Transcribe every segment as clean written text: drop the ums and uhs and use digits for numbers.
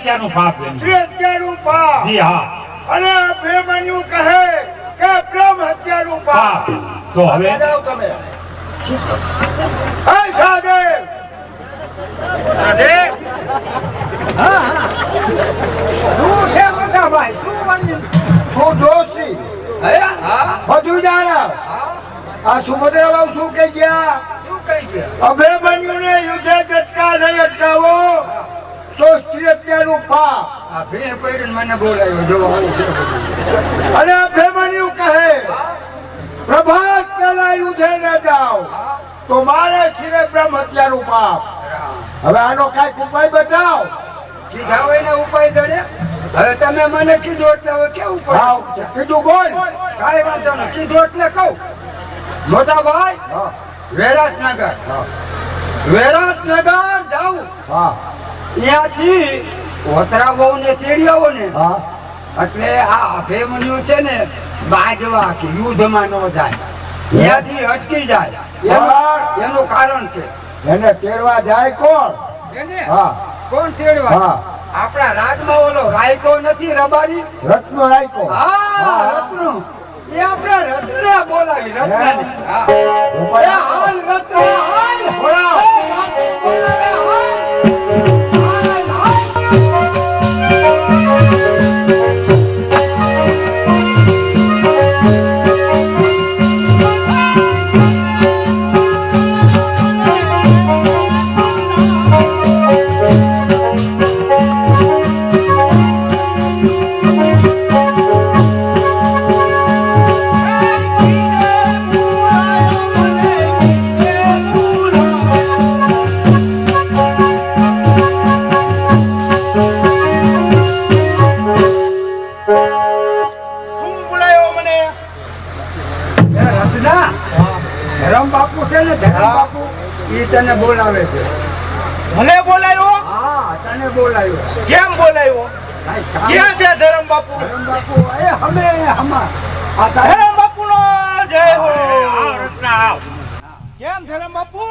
હત્યાનું પાપ એમ. હત્યાનું પાપ. જી હા. અને અભિમન્યુ કહે કે બ્રહ્મ હત્યાનું પાપ. તો હવે જાઓ તમે. હે સાહેબ. સાહેબ. હા હા. શું છે મોટા ભાઈ? શું બન્યું? તું જોશી. હે? હા. બધું જાણે. આ સુભદ્રા બાબુ શું કહી ગયા? શું કહી ગયા? અભિમન્યુને યુદ્ધે જટકા નહીં અટકાવો તો સ્ત્રી હત્યાનું પાપ. આ ભે પડીને મને બોલાયો જો આવું છે બધું. અને અભિમન્યુ કહે પ્રભાત પહેલા યુદ્ધે ન જાઓ તો મારે છે બ્રહ્મ હત્યાનું પાપ. હવે આનો કાંઈક ઉપાય બતાવ. કીધા હોય ને ઉપાય દડે. હવે તમે મને કીધું એટલે હવે કેવું પડે? હા કીધું બોલ. કાંઈ વાંધો નહીં. કીધું એટલે કહું. મોટા ભાઈ હા વિરાટનગર. વિરાટનગર જાઉં. હા ત્યાંથી ઓતરા બહુ ને તેડી આવો ને હા એટલે આ અભિમન્યુ છે ને બાજવા કે યુદ્ધમાં ન જાય ત્યાંથી અટકી જાય એનું કારણ છે. એને તેડવા જાય કોણ? એને હા કોણ તેડવા? હા આપણા રાજમાં ઓલો રાયકો નથી રબારી? રત્નો રાયકો. હા રત્નો. એ આપણા રત્ને બોલાવી રત્ને. હા ઉપાય એ હાલ રત્ન હાલ બોલાવ. બોલાવે હાલ. ધરમ બાપુ છે ને ધરમ બાપુ ઈ તને બોલાવે છે. મને બોલાયો? હા તને બોલાવ્યો. કેમ બોલાયો? કાંઈ કામ. ક્યાં છે ધરમ બાપુ? ધરમ બાપુ એ હમે હમા આ તારે ધરમ બાપુનો જય હો. આવ રત્ના આવ. કેમ ધરમ બાપુ?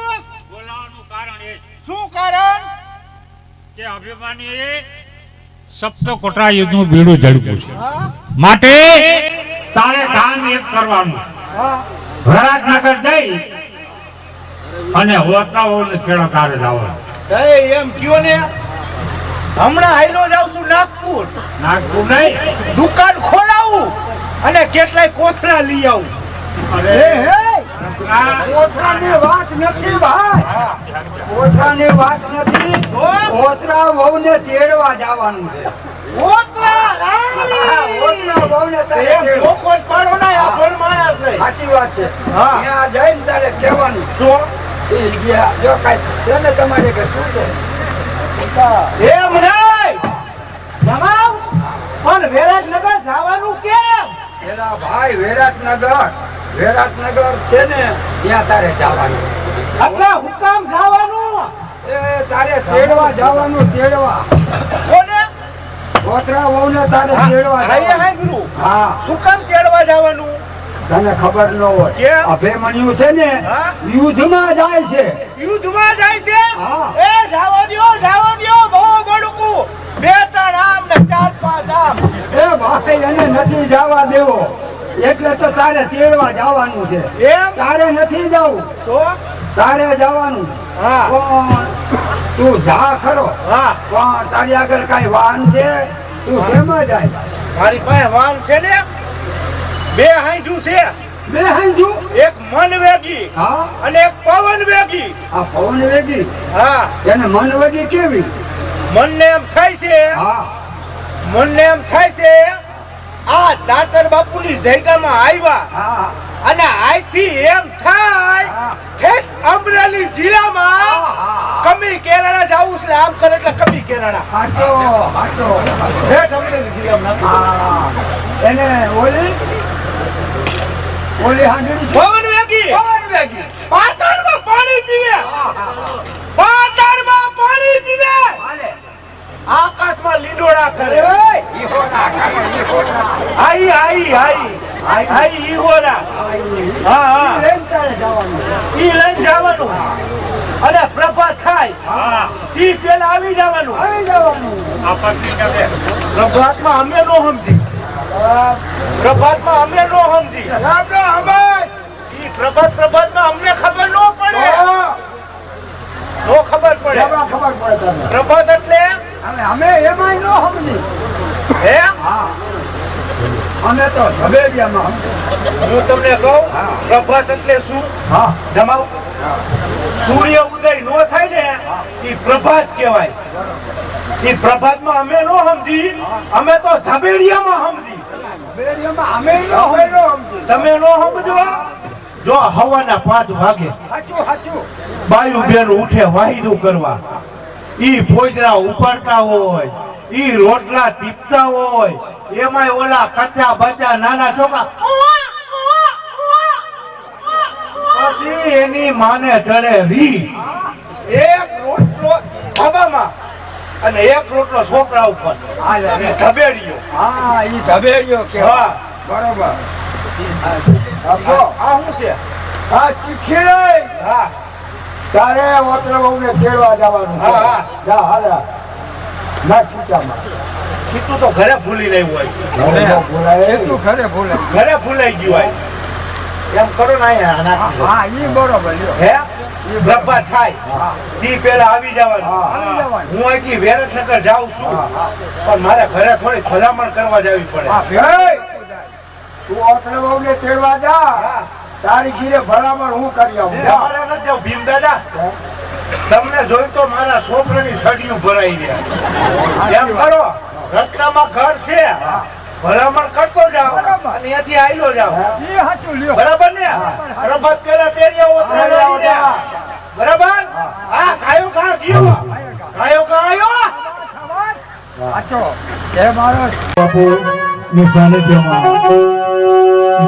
બોલાવાનું કારણ એ શું કારણ? કે અભિમાનીએ સપ્તકોટરા યુદ્ધનું બીડું ઝડપ્યું છે. હા માટે તારે કામ એક કરવાનું. હા વિરાટનગર જઈ અને હોતરાઓને ખેડા કારે જવાનું. એમ કયો ને. હમણાં હાઈલો જાઉં છું નાગપુર. નાગપુર નહીં. દુકાન ખોલાવું અને કેટલાય કોથળા લઈ આવું. અરે એ હે રત્ના, ઓછરાની વાત નથી ભાઈ. ઓછરાની વાત નથી. ઓછરા વહુને તેડવા જવાનું છે. કોથળા હા, ઓછરા વહુને તારે એમ તેડવા. મોકોટ પાડો ના આ ભણ માણસ છે. સાચી વાત છે. હા. ત્યાં જઈને તારે કહેવાનું શું? એ ગયા જો કાંઈ છે ને તમારે કે શું છે? એમ નહીં. જમાવ. પણ વિરાટનગર જવાનું કેમ? પેલા ભાઈ વિરાટનગર છે ને ત્યાં તારે જવાનું. એટલે હુકામ જવાનું? એ તારે તેડવા જવાનું તેડવા. કોને? ઓતરા વહુને તારે તેડવા હાય જવાનું. હાય ગુરુ. હા શું કામ તેડવા જવાનું? તને ખબર ન હોય કેમ? અભિમન્યુ છે ને હા? યુદ્ધમાં જાય છે. યુદ્ધમાં જાય છે? હા. એ જાવા દ્યો બહુ બડકું. બે ત્રણ આમ ને ચાર પાંચ આમ. એ ભાઈ એને નથી જવા દેવો એટલે તો તારે તેડવા જવાનું છે. એમ? તારે નથી જવું તો? તારે જવાનું. હા પણ તું જા ખરો હા પણ તારી આગળ કઈ વાહન છે? તું શેમાં જાય? મારી પાસે વાહન છે ને બે હાંઠું છે. બે હાંજુ. એક મન વેગી હા અને એક પવન વેગી. આ પવન વેગી હા એને મન વેગી કેવી? મનને એમ થાય છે હા આ દાતર બાપુની જગ્યામાં આવ્યા હા અને આથી એમ થાય ઠેઠ અમરેલી જિલ્લામાં કમી કેરાણા જાવું છે. આમ કરે એટલે કમી કેરાણા હાચો હાચો ઠેઠ અમરેલી જિલ્લામાં. હા એને ઓલી હાંડળી પવન વેગી પવન વેગી. પાટણમાં પાણી પીવે. હાલે. આકાશમાં લીંડોળા કરે. ઈહોરા કરે, ઈહોરા. હાઈ ઈહોરા. હા ઈ લઈને તારે જવાનું. ઈ લઈને જવાનું અને પ્રભાત થાય થાય હા ઈ પેલા આવી જવાનું આવી જવાનું. આ પત્રિકા દે પ્રભાતમાં અમે નો સમજી પ્રભાતમાં અમે નો સમજી ઈ પ્રભાતમાં અમને ખબર નો પડે નો ખબર પડે ખબર પડે તમને. પ્રભાત એટલે અમે એમાંય ન સમજી. હે હા અમે તો ઝવેરિયામાં હું તમને કહું હા. પ્રભાત એટલે શું હા જમાવ સૂર્ય ઉદય નો થાય ને ઈ પ્રભાત કહેવાય ઈ પ્રભાતમાં અમે નો સમજી અમે તો ધબેડિયામાં સમજી ઝવેરિયામાં અમે ન સમજી. તમે નો સમજો જો હવાના 5 વાગે સાચું સાચું. બાયું બેન ઉઠે વાહિદું કરવા ઈ ફોજરા ઉપાડતા હોય ઈ રોટલા ટીપતા હોય એમાંય ઓલા કચ્ચા બચ્ચા નાના છોકરા પછી એની માને ચડે રી એક રોટલો હવામાં અને એક રોટલો છોકરા ઉપર હા લે. ઈ ધબેડીયો હા ઈ ઝવેરિયો હા બરોબર. આ શું છે આ ચીખી હા તારે ઓત્ર બહુને તેડવા જવાનું છે. હા, હા. જા હાલા ના ખીચામાં. કીધું તો ઘરે ભૂલી રહ્યું હોય એટલું ઘરે ભૂલાય. ઘરે ભૂલાઈ ગયું હોય એમ કરો ને અહીંયા નાખી દો. હા ઈ બરોબર લ્યો. હે પ્રભાત થાય હા તી પેલા આવી જવાનું આવી જવાનું. હું અહીંથી વેરતનગર જાઉં છું હા, હા. પણ મારે ઘરે થોડી ભલામણ કરવા જવી પડે હા, તું ઓત્ર બહુને તેડવા જા. તારી ઘીરે ભલામણ હું કરી આવું. જા. અમારે નથી જાવ ભીમ દાદા તમને જોઈ તો મારા છોકરાની સડિયું ભરાઈ ગયા એમ કરો રસ્તામાં ઘર છે ભલામણ કરતો જાવ અને ત્યાંથી આયલો જાવ ઈ હાચું લ્યો. બરાબર ને પ્રભાત પેલા તેરિયા ઓતરા લાવીને. બરાબર હા કાયો કા ગયો કાયો કા આયો હાચો. એ મારો બાપુની સાનિધ્યમાં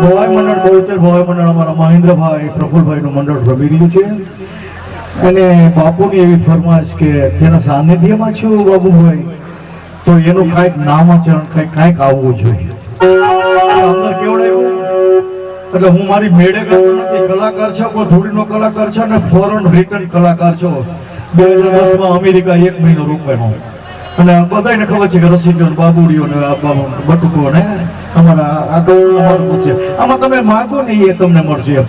ભવાઈ મંડળ બહુચર ભવાઈ મંડળ અમારા મહેન્દ્રભાઈ પ્રફુલભાઈનું મંડળ રમી રહ્યું છે અને બાપુની એવી ફરમાશ કે તેના સાનિધ્યમાં છું બાબુભાઈ તો એનું કાંઈક નામાચરણ કાંઈક આવવું જોઈએ અંદર કેવડાયું એટલે હું મારી મેળે કરતો નથી કલાકાર છો કોઈ ધૂળીનો કલાકાર છો અને ફોરેન રિટર્ન કલાકાર છો 2010માં અમેરિકા 1 મહિનો રોકાયો અને બધાને ખબર છે કે રસિકન બાબુડીઓ ને બટુકો ને અમારા અમારું છે આમાં તમે માગો ને એ તમને મળશે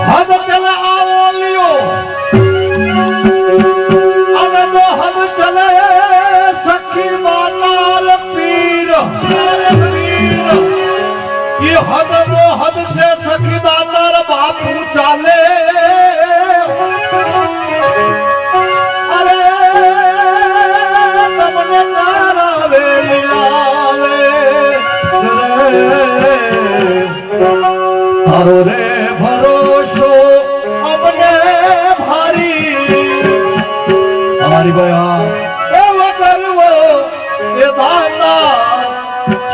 હદ ચલે આવો લ્યો અને તો હદ ચલે સખી માતાલ પીર ये हद वो हद से सखी दातार बापू चाले अरे तमने नारावे लावे तारो रे भरोसो अपने भारी हमारी बया ए वकर वो ये दाता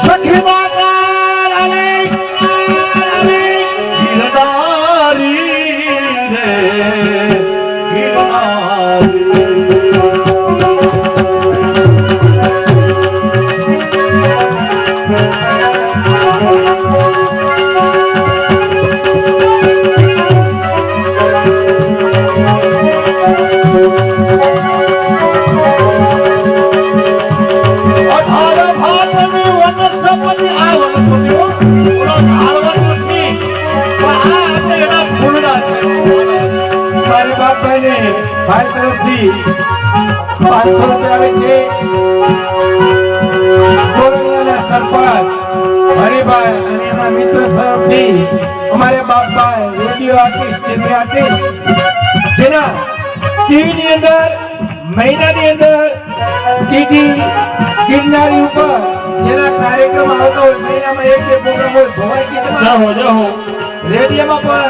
सखी दाता ભાઈ તરફથી 500 રૂપિયા આવે છે કોરોનિયાના સરપંચ હરિભાઈ અને એમના મિત્ર તરફથી અમારે બાપભાઈ રેડિયો આર્ટિસ્ટ ટીવી આર્ટિસ્ટ જેના ટીવીની અંદર મહિનાની અંદર ટીવી ગિરનારી ઉપર જેના કાર્યક્રમ આવતો હોય મહિનામાં એક પ્રોગ્રામ હોય ભવાઈ ગીતમાં જાઓ રેડિયોમાં પણ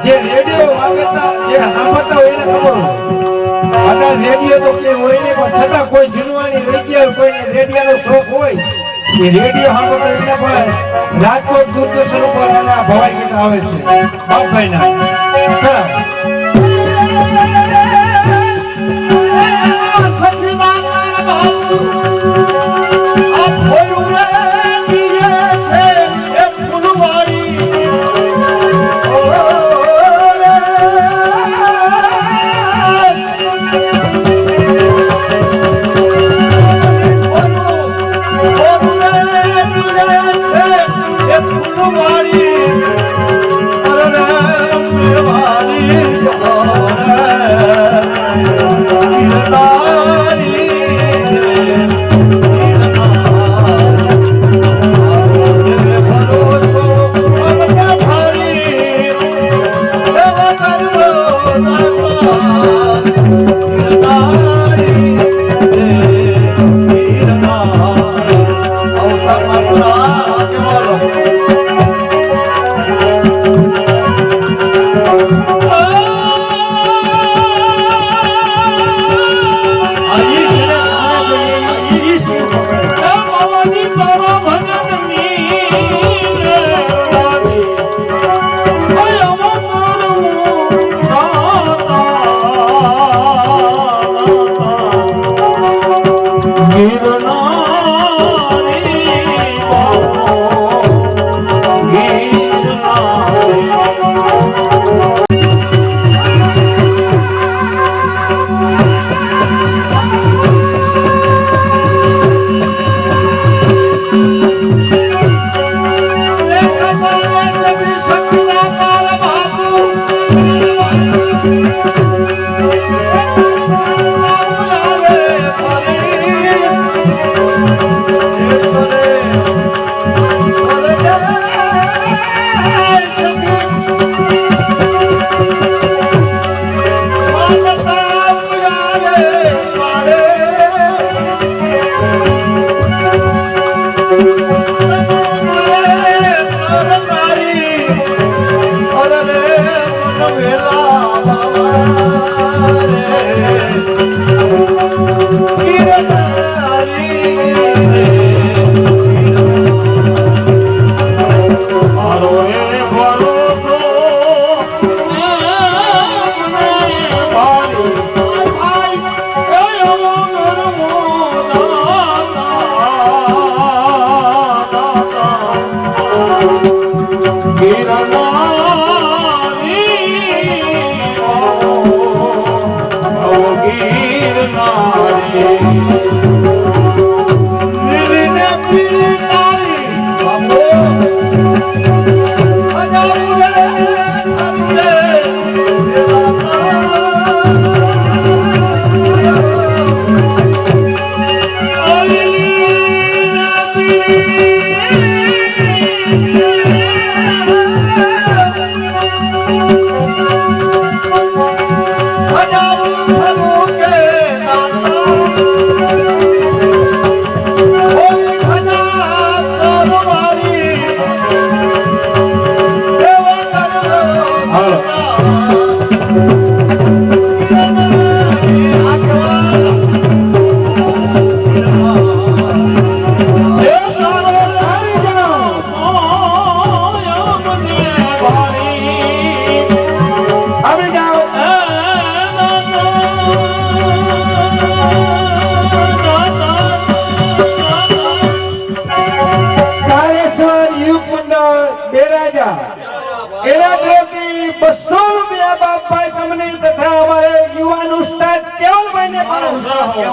જે રેડિયો વાગતા જે સાંભળતા હોય એને ખબર હોય અત્યારે રેડિયો તો કે હોય નહીં પણ છતાં કોઈ જૂનવાની રહી ગયા કોઈને રેડિયોનો શોખ હોય એ રેડિયો સાંભળતા એને પણ રાજકોટ દૂરદર્શન ઉપર આના ભવાઈ ગીત આવે છે બાપભાઈના સચિદાનંદ બાપુ આ ભોયું રે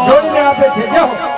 જોઈને આપે છે જાઓ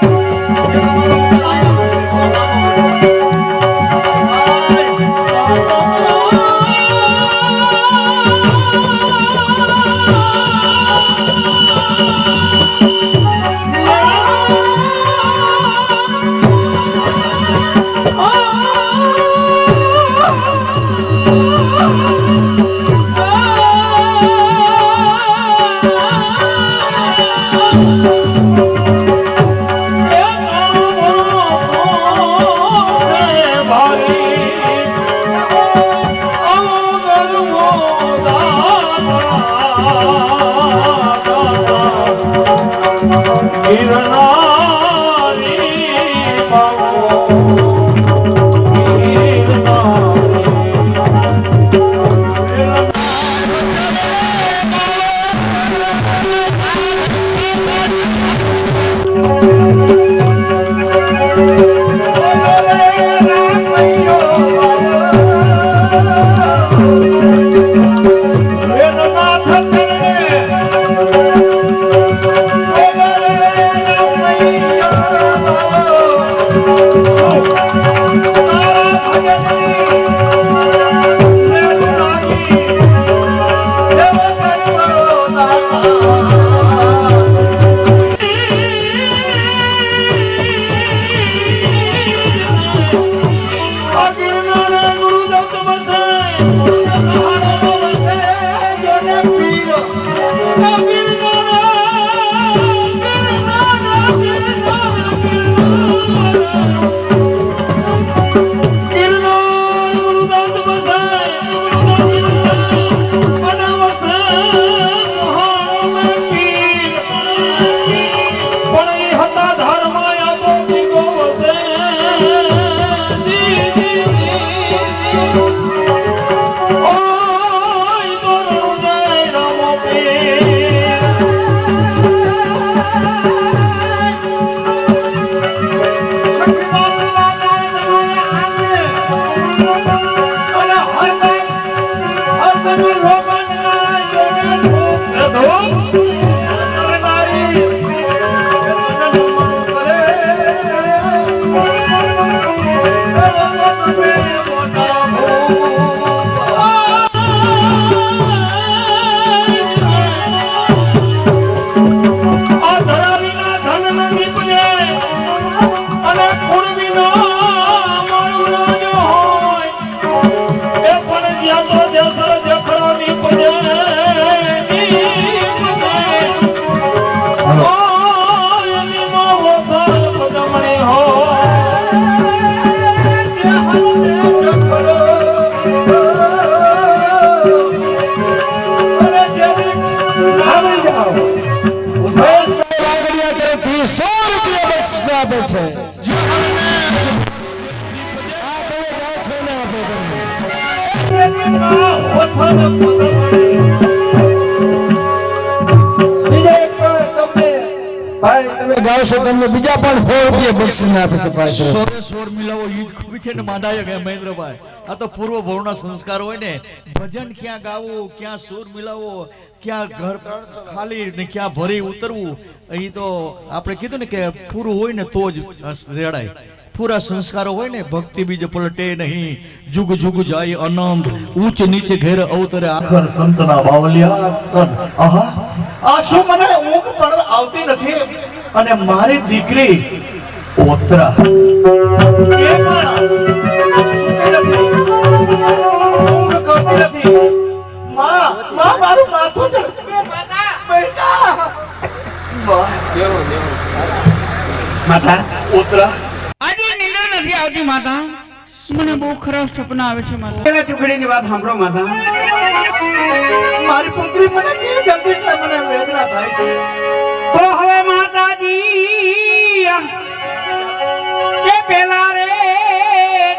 Oh છે. બીજા એક પણ તમને ભાઈ તમે ગાવશો તમને બીજા પણ 100 રૂપિયા બક્ષિસ આપે છે ભાઈ તરફ. સોર મિલાવો ઈ જ ખૂબી છે ને માંડાય ગયા મહેન્દ્રભાઈ. આ તો પૂર્વ ભવના સંસ્કાર હોય ને. ભજન ક્યાં ગાવું, ક્યાં સુર મિલાવો, ક્યાં ઘર ખાલી ને ક્યાં ભરી ઉતરવું, અહીં તો આપણે કીધું ને કે પૂરું હોય ને તો જ રેડાય. પૂરા સંસ્કારો હોય ને, ભક્તિ બીજ પલટે નહીં, જુગ જુગ જાય અનંત, ઊંચ નીચે ઘેર અવતરે આખર સંતના બાવલિયા સદ. આહા, આ શું મને ઊંઘ પણ આવતી નથી અને મારી દીકરી ઓતરા એ પણ સૂતી નથી, ઊંઘ કરતી નથી. માં મારું માથું છે બેટા. માતા ઓતરા આજે નીંદર નથી આવતી માતા. મને બહુ ખરાબ સપના આવે છે માતા. એના ટુકડીની વાત સાંભળો માતા. મારી પુત્રી મને કે જલ્દી કે મને વેદના થાય છે. તો હવે માતાજી કે પેલા રે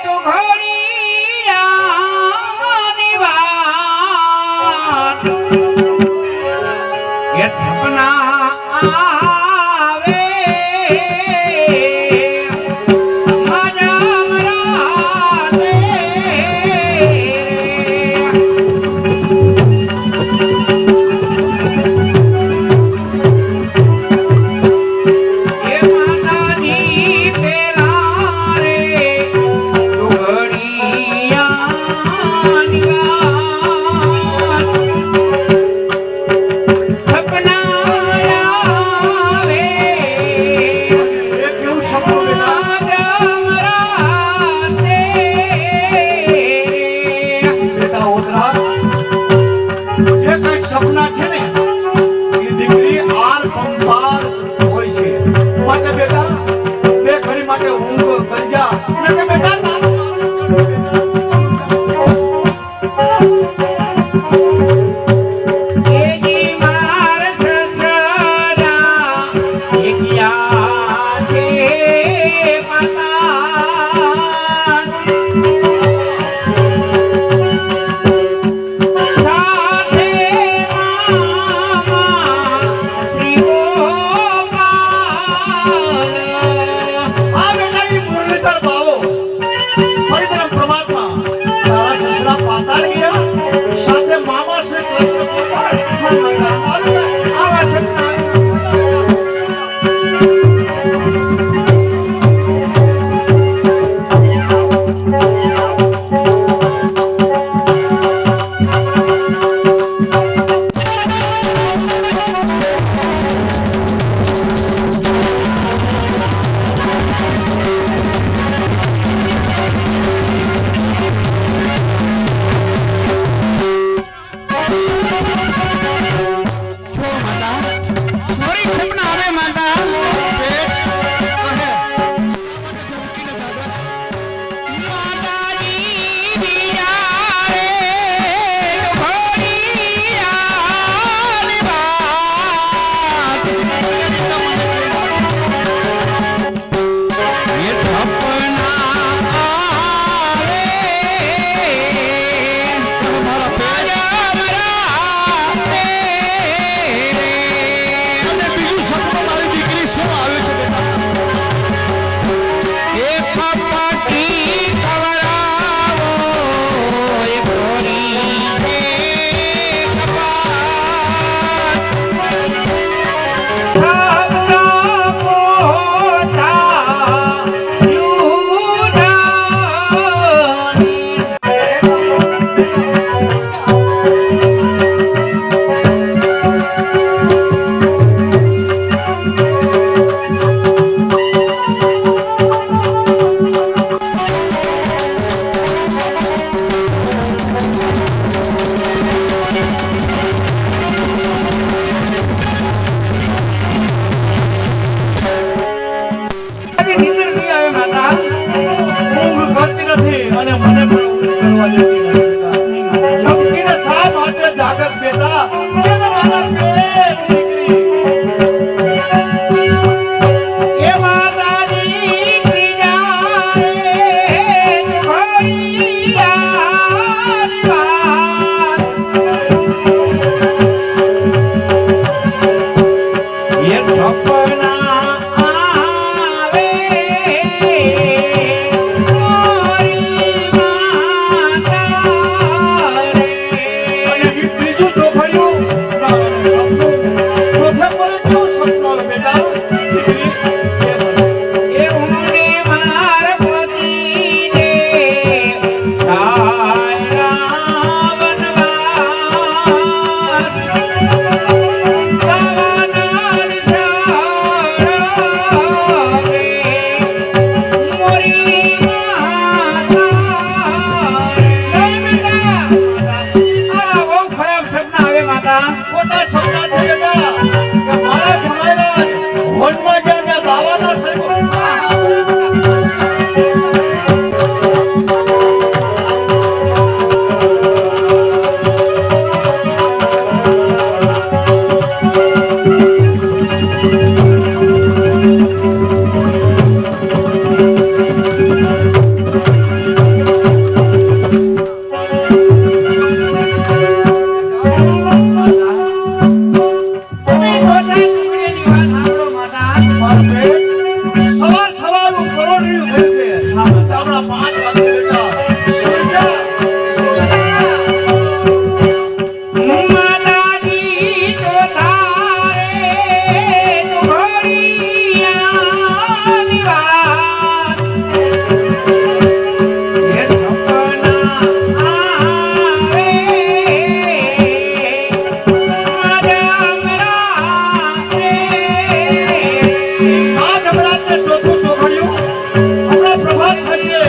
ટુકડીયાની વાત એ સપના આવે સપના છે ને એ દીકરી આર સંભાર હોય છે. માટે બેટા બે ઘડી માટે ઊંઘ કરી જા. કે બેટા માતા ખોટા સપના થઈ ગયા કે મારા જમાઈના હોલમાં જ્યાં ત્યાં ગાવાના થઈ સવાર સવારનું કરોડિયું થયું છે આપણા 5 વાગે બેટા માતાજી તો તારે ઢોળિયાની વાત એ સપના આવે આ જબરાતને ચોથું ચોઘડિયું આપણા પ્રભાત થઈએ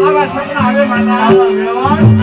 આવા સપના આવે માતા આવા મેળવાન